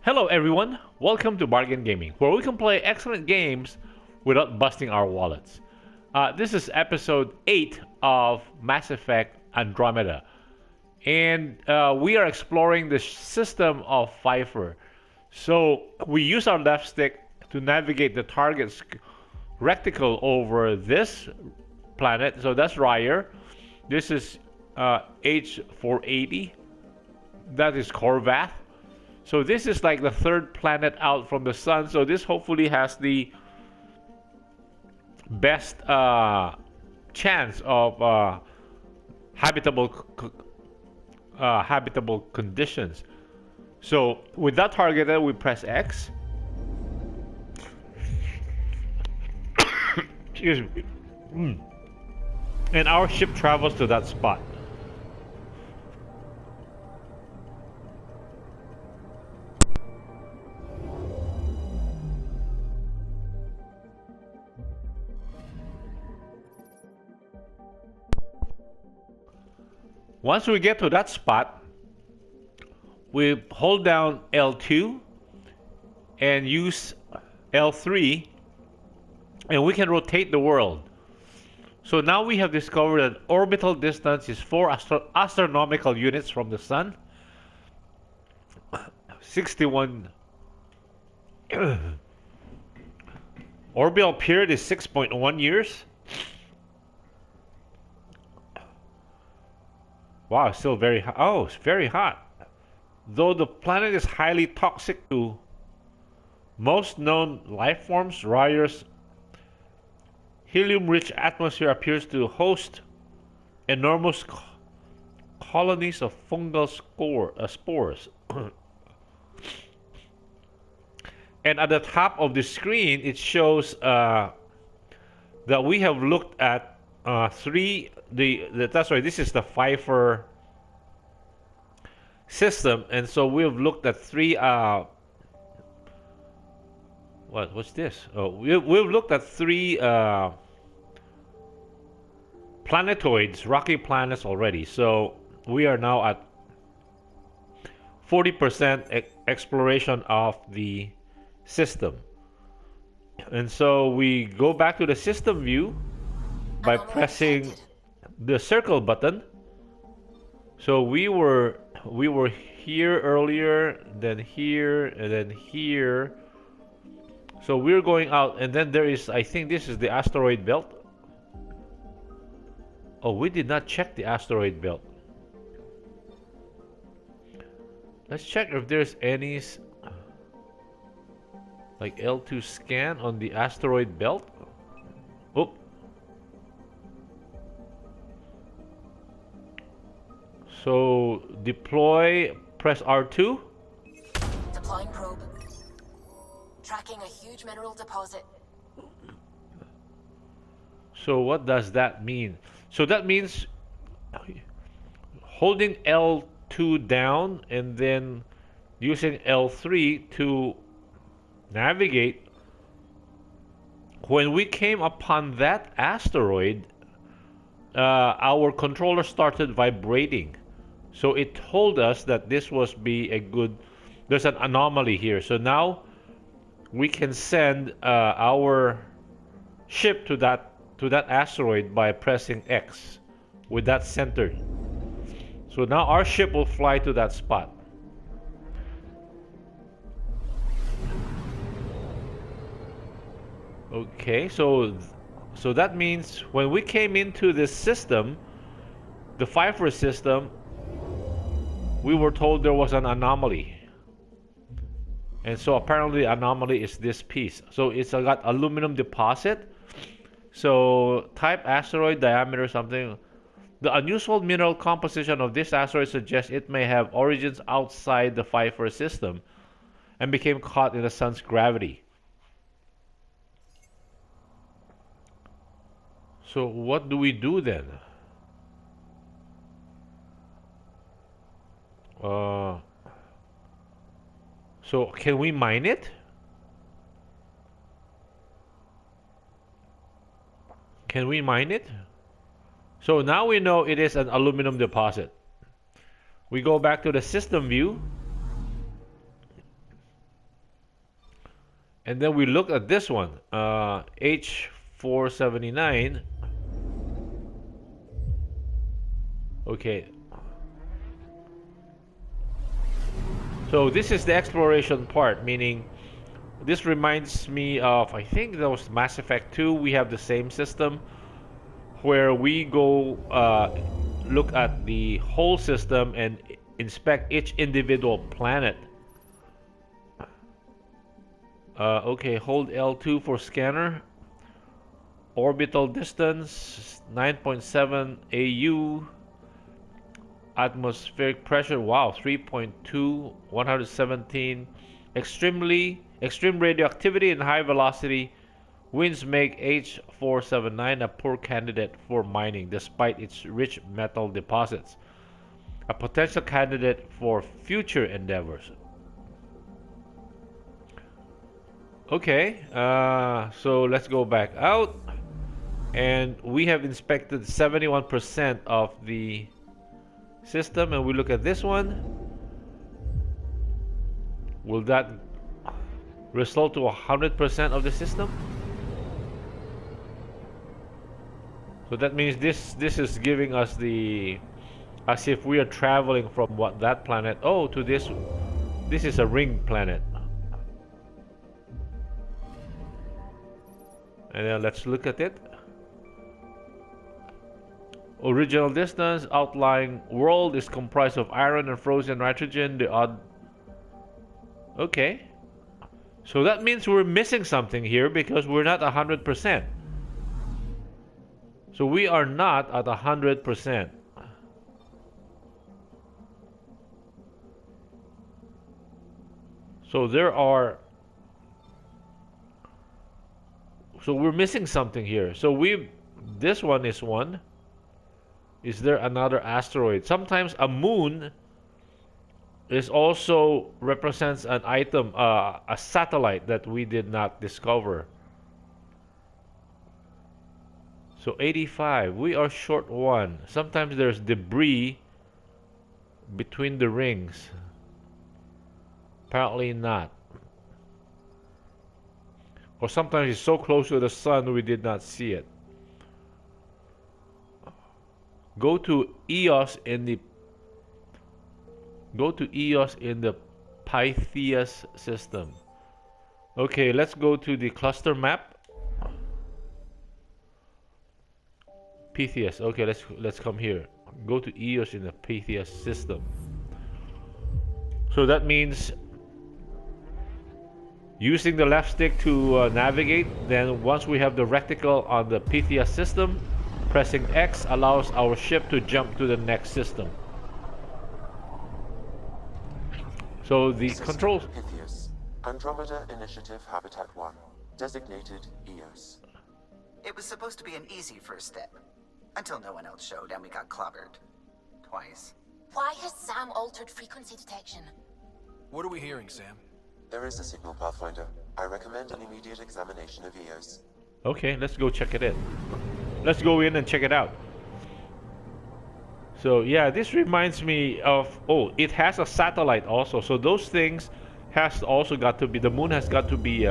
Hello everyone, welcome to Bargain Gaming, where we can play excellent games without busting our wallets. This is episode 8 of Mass Effect Andromeda, and we are exploring the system of Pfeiffer. So we use our left stick to navigate the target's reticle over this planet. So that's Ryer. This is H480. That is Corvath. So this is like the third planet out from the sun. So this hopefully has the best chance of habitable conditions. So with that targeted, we press X. Excuse me. And our ship travels to that spot. Once we get to that spot, we hold down L2 and use L3, and we can rotate the world. So now we have discovered that orbital distance is 4 astronomical units from the sun. 61 orbital period is 6.1 years. Wow, it's still very hot. Oh, it's very hot. Though the planet is highly toxic to most known life forms, Ryer's helium-rich atmosphere appears to host enormous colonies of fungal spores. And at the top of the screen, it shows that we have looked at that's right, this is the Pfeiffer system, and so we've looked at three what's this? Oh, we've looked at three planetoids, rocky planets already. So we are now at 40% exploration of the system. And so we go back to the system view by pressing the circle button. So we were here earlier, then here, and then here. So we're going out, and then there is, I think this is the asteroid belt. Oh, we did not check the asteroid belt. Let's check if there's any like L2 scan on the asteroid belt. Oh. So deploy, press R2. Deploying probe. Tracking a huge mineral deposit. So what does that mean? So that means holding L2 down and then using L3 to navigate. When we came upon that asteroid, our controller started vibrating. So it told us that this was there's an anomaly here. So now we can send our ship to that asteroid by pressing X with that centered. So now our ship will fly to that spot. Okay, so that means when we came into this system, the Pfeiffer system, we were told there was an anomaly. And so apparently the anomaly is this piece. So it's got aluminum deposit. So type asteroid, diameter something. The unusual mineral composition of this asteroid suggests it may have origins outside the Pfeiffer system and became caught in the sun's gravity. So what do we do then? So can we mine it? Can we mine it? So now we know it is an aluminum deposit. We go back to the system view. And then we look at this one, H479. Okay. So this is the exploration part, meaning this reminds me of, I think that was Mass Effect 2. We have the same system where we go look at the whole system and inspect each individual planet. Okay, hold L2 for scanner. Orbital distance 9.7 AU. Atmospheric pressure, wow, 3.2, 117. Extreme radioactivity and high velocity winds make H479 a poor candidate for mining despite its rich metal deposits. A potential candidate for future endeavors. Okay, so let's go back out. And we have inspected 71% of the system, and we look at this one. Will that result to 100% of the system? So that means this is giving us the, as if we are traveling from what that planet, oh, to this. This is a ring planet. And then let's look at it. Original distance, outlying world is comprised of iron and frozen nitrogen. The odd. Okay. So that means we're missing something here because we're not 100%. So we are not at 100%. So there are. So we're missing something here. So this one is one. Is there another asteroid? Sometimes a moon is also represents an item, a satellite that we did not discover. So 85, we are short one. Sometimes there's debris between the rings. Apparently not. Or sometimes it's so close to the sun we did not see it. Go to EOS in the Pytheas system. Okay, let's go to the cluster map. Pytheas. Okay, let's come here. Go to EOS in the Pytheas system. So that means using the left stick to navigate. Then once we have the reticle on the Pytheas system, pressing X allows our ship to jump to the next system. So the controls. Pytheas, Andromeda Initiative Habitat 1, designated EOS. It was supposed to be an easy first step, until no one else showed and we got clobbered. Twice. Why has Sam altered frequency detection? What are we hearing, Sam? There is a signal, Pathfinder. I recommend an immediate examination of EOS. Okay, let's go check it in. Let's go in and check it out. So yeah, this reminds me of, oh, it has a satellite also. So those things has also got to be, the moon has got to be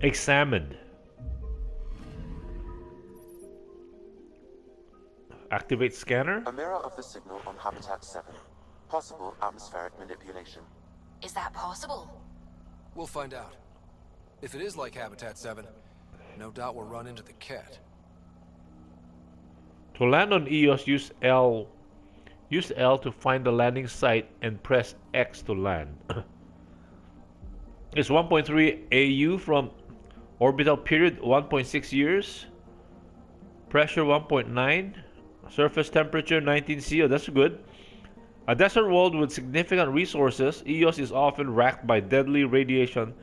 examined. Activate scanner. A mirror of the signal on Habitat 7. Possible atmospheric manipulation. Is that possible? We'll find out. If it is like Habitat 7, no doubt we'll run into the cat. To land on EOS, use L to find the landing site and press X to land. It's 1.3 AU from orbital period 1.6 years. Pressure 1.9. Surface temperature 19 C. Oh, that's good. A desert world with significant resources, EOS is often racked by deadly radiation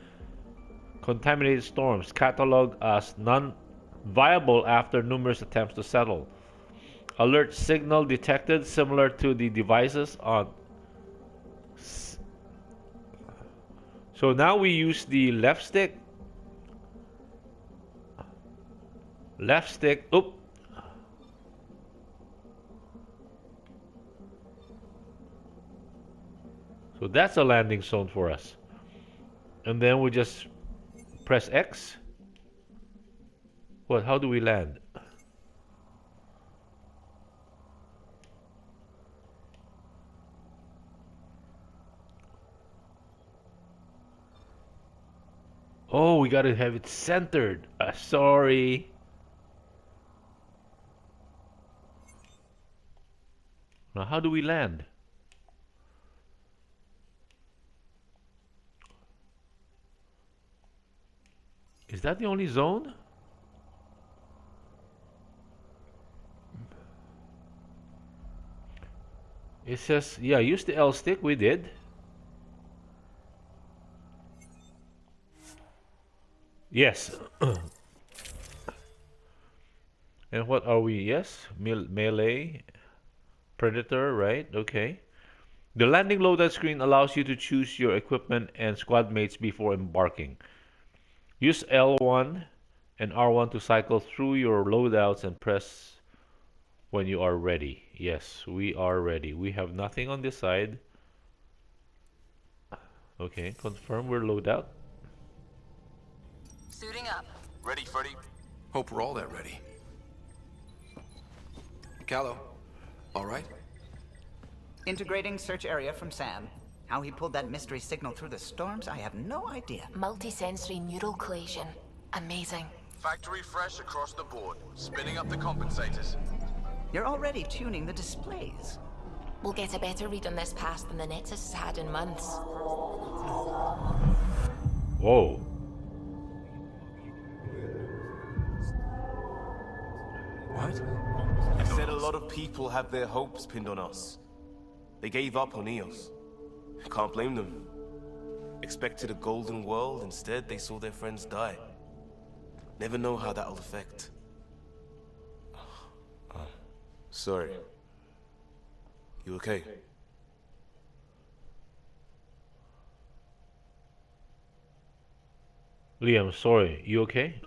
contaminated storms, cataloged as non-viable after numerous attempts to settle. Alert signal detected, similar to the devices on. So now we use the left stick. Left stick. Oop. So that's a landing zone for us. And then we just press X. What? How do we land? Oh, we gotta have it centered. Sorry. Now, how do we land? Is that the only zone? It says, yeah, use the L stick. We did. Yes. And what are we? Yes, melee, predator, right? Okay. The landing loadout screen allows you to choose your equipment and squad mates before embarking. Use L1 and R1 to cycle through your loadouts and press when you are ready. Yes, we are ready. We have nothing on this side. Okay, confirm we're loadout. Suiting up. Ready, Freddy? Hope we're all that ready. Callow, all right? Integrating search area from Sam. How he pulled that mystery signal through the storms, I have no idea. Multisensory neural collation. Amazing. Factory fresh across the board. Spinning up the compensators. You're already tuning the displays. We'll get a better read on this pass than the Nexus has had in months. Whoa. What? I said a lot of people have their hopes pinned on us. They gave up on Eos. Can't blame them. Expected a golden world, instead they saw their friends die. Never know how that'll affect. Sorry. You okay? Liam, sorry. You okay?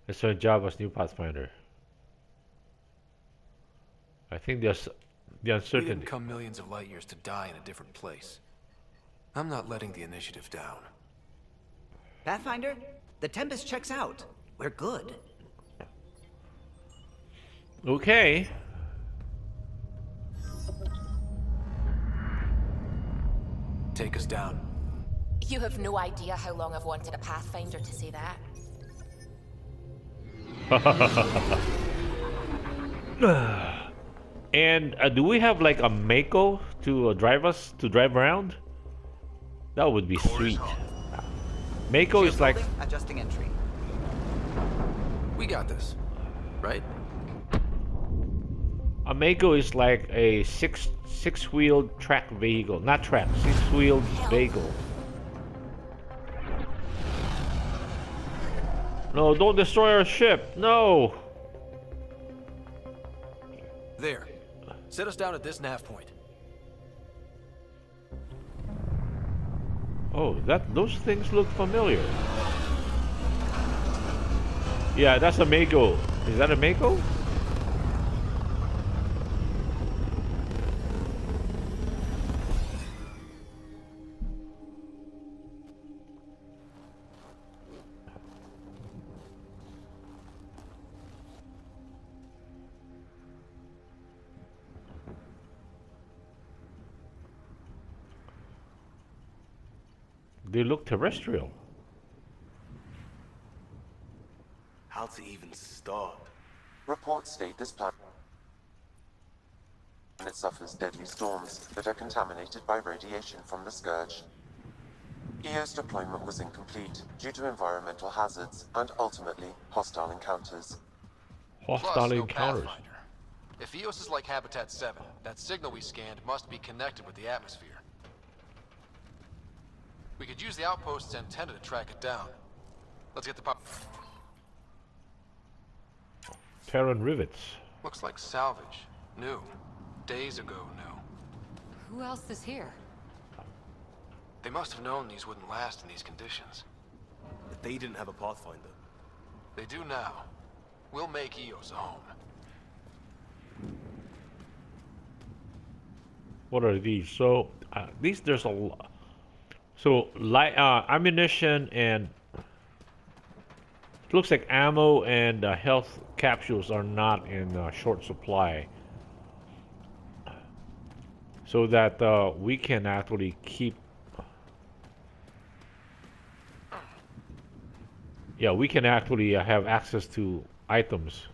Let's turn Java's new Pathfinder. I think there's the We didn't uncertainty. come millions of light years to die in a different place. I'm not letting the initiative down. Pathfinder, the Tempest checks out. We're good. Okay. Take us down. You have no idea how long I've wanted a Pathfinder to say that. And do we have like a Mako to drive around? That would be sweet. Mako is like Building, adjusting entry. We got this, right? a Mako is like a six-wheeled track vehicle, not track, six-wheeled vehicle. No, don't destroy our ship. No. There. Set us down at this nav point. Oh, those things look familiar. Yeah, that's a Mako. Is that a Mako? They look terrestrial. How to even start? Reports state this planet suffers deadly storms that are contaminated by radiation from the Scourge. EO's deployment was incomplete due to environmental hazards and ultimately hostile encounters. Hostile Plus, no encounters. Pathfinder. If Eos is like Habitat 7, that signal we scanned must be connected with the atmosphere. We could use the outpost's antenna to track it down. Let's get the pop. Terran rivets. Looks like salvage. New. Days ago, new. Who else is here? They must have known these wouldn't last in these conditions. If they didn't have a Pathfinder. They do now. We'll make Eos a home. What are these? So these there's a lot. So light ammunition and it looks like ammo and health capsules are not in short supply. So that we can actually keep. Yeah, we can actually have access to items.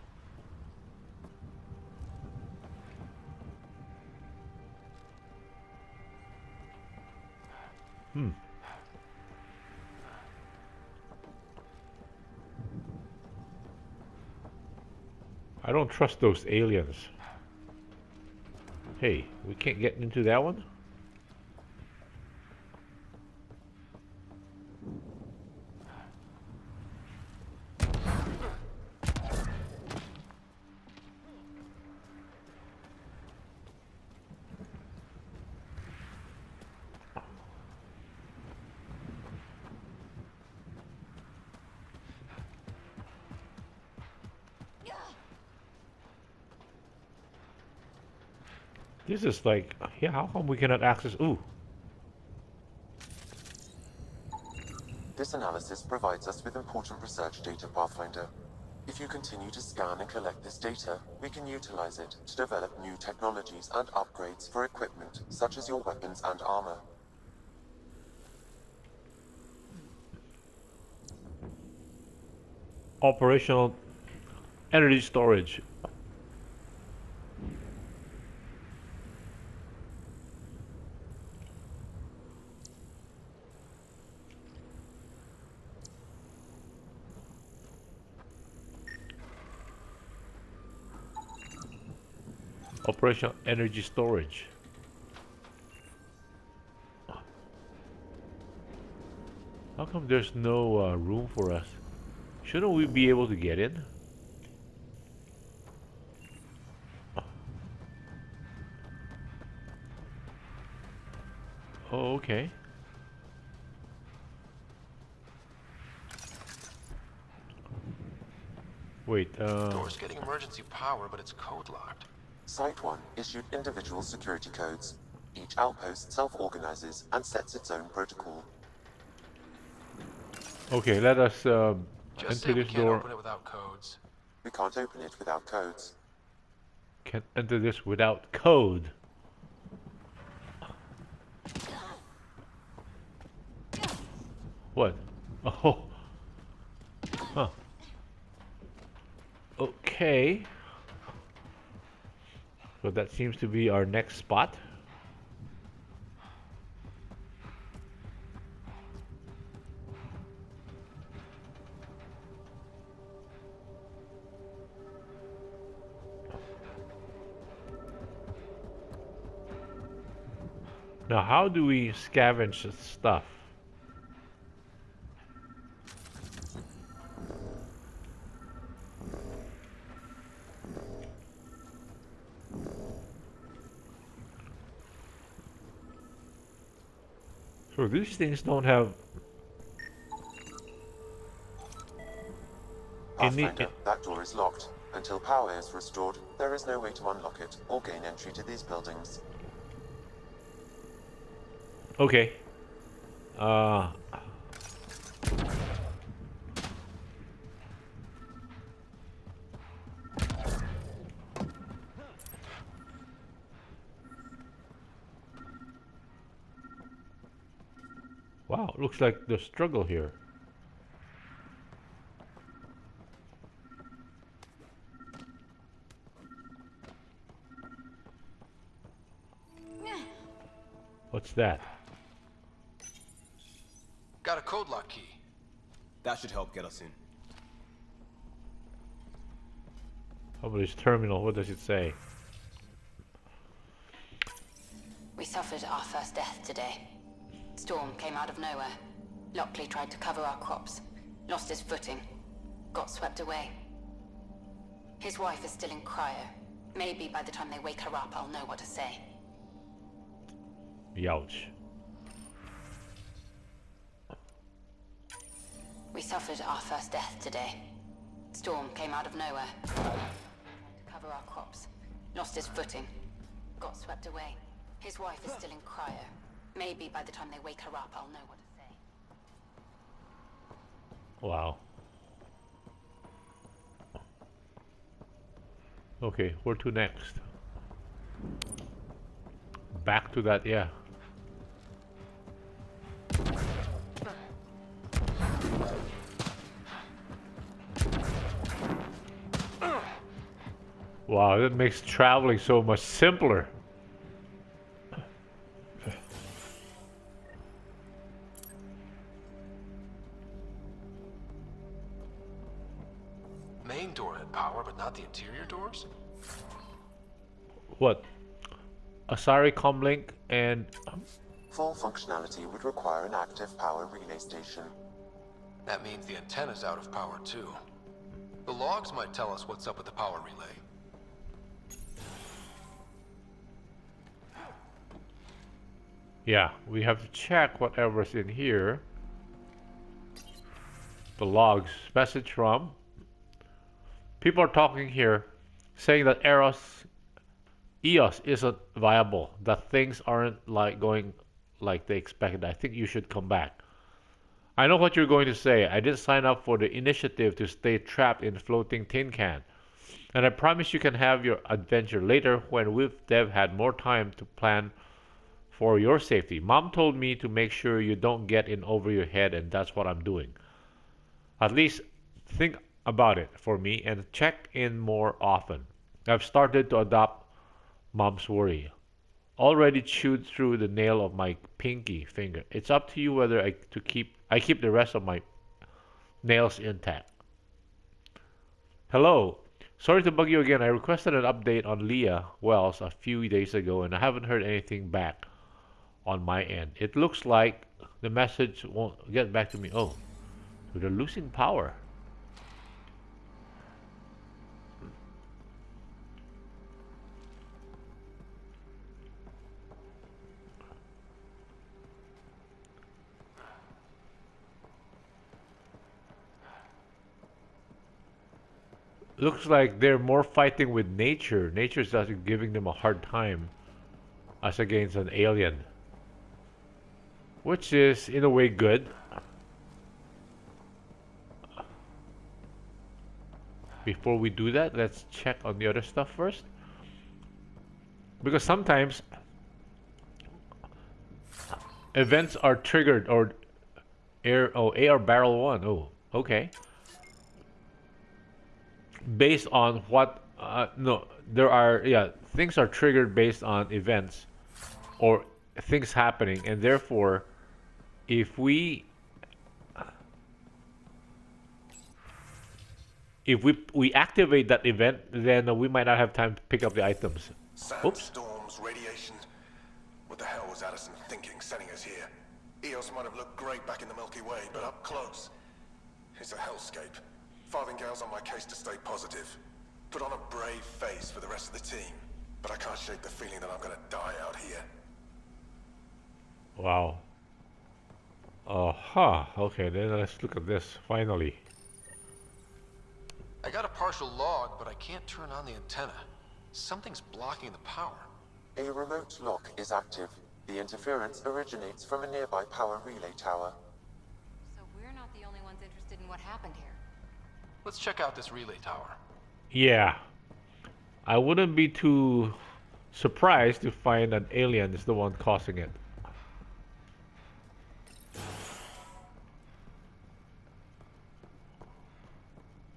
Hmm. I don't trust those aliens. Hey, we can't get into that one? This is like, yeah, how come we cannot access? Ooh. This analysis provides us with important research data, Pathfinder. If you continue to scan and collect this data, we can utilize it to develop new technologies and upgrades for equipment, such as your weapons and armor. Operational energy storage. Operational energy storage. How come there's no room for us? Shouldn't we be able to get in? Oh, okay. Wait, Door's getting emergency power, but it's code locked. Site 1 issued individual security codes. Each outpost self-organizes and sets its own protocol. okay, let us Just say enter we this can't door. open it without codes. We can't open it without codes. Can't enter this without code. What? Oh. Huh. Okay. So that seems to be our next spot. Now, how do we scavenge this stuff? So these things don't have Pathfinder, that door is locked. Until power is restored, there is no way to unlock it or gain entry to these buildings. Okay. Wow, looks like the struggle here. What's that? Got a code lock key. That should help get us in. How about this terminal? What does it say? We suffered our first death today. Storm came out of nowhere. Lockley tried to cover our crops. Lost his footing. Got swept away. His wife is still in cryo. Maybe by the time they wake her up, I'll know what to say. Youch. We suffered our first death today. Storm came out of nowhere. Tried to cover our crops. Lost his footing. Got swept away. His wife is still in cryo. Maybe by the time they wake her up, I'll know what to say. Wow. Okay, where to next? Back to that, yeah. Wow, that makes traveling so much simpler. Main door had power, but not the interior doors? What? Asari comlink and Full functionality would require an active power relay station. That means the antenna's out of power too. The logs might tell us what's up with the power relay. yeah, we have to check whatever's in here. The logs. Message from. People are talking here, saying that EOS isn't viable. That things aren't like going like they expected. I think you should come back. I know what you're going to say. I didn't sign up for the initiative to stay trapped in floating tin can. And I promise you can have your adventure later when we've had more time to plan for your safety. Mom told me to make sure you don't get in over your head, and that's what I'm doing. At least think about it for me and check in more often. I've started to adopt Mom's worry. Already chewed through the nail of my pinky finger. It's up to you whether I keep the rest of my nails intact. Hello. Sorry to bug you again. I requested an update on Leah Wells a few days ago and I haven't heard anything back on my end. It looks like the message won't get back to me. Oh, so they're losing power. Looks like they're more fighting with nature. Nature's just giving them a hard time as against an alien. Which is, in a way, good. Before we do that, let's check on the other stuff first. Because sometimes events are triggered or AR barrel 1. Oh, okay. Based on what no, there are, yeah, things are triggered based on events or things happening, and therefore if we activate that event, then we might not have time to pick up the items. Oops. Sandstorms, radiation. What the hell was Addison thinking sending us here? EOS might have looked great back in the Milky Way, but up close, it's a hellscape. Farthingale's on my case to stay positive. Put on a brave face for the rest of the team. But I can't shake the feeling that I'm gonna die out here. Wow. Okay, then let's look at this, finally. I got a partial log, but I can't turn on the antenna. Something's blocking the power. A remote lock is active. The interference originates from a nearby power relay tower. So we're not the only ones interested in what happened here. Let's check out this relay tower. Yeah. I wouldn't be too surprised to find an alien is the one causing it.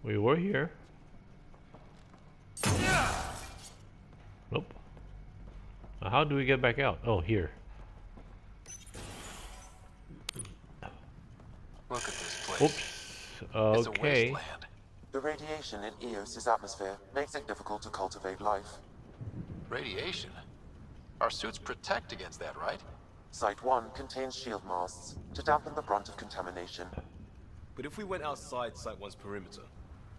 We were here. Nope. Now how do we get back out? Oh, here. Look at this place. Oops. It's a Okay. wasteland. The radiation in EOS's atmosphere makes it difficult to cultivate life. Radiation? Our suits protect against that, right? Site 1 contains shield masts to dampen the brunt of contamination. But if we went outside Site 1's perimeter?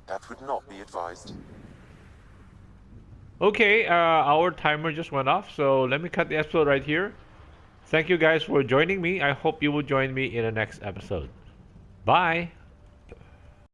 That would not be advised. Okay, our timer just went off, so let me cut the episode right here. Thank you guys for joining me. I hope you will join me in the next episode. Bye!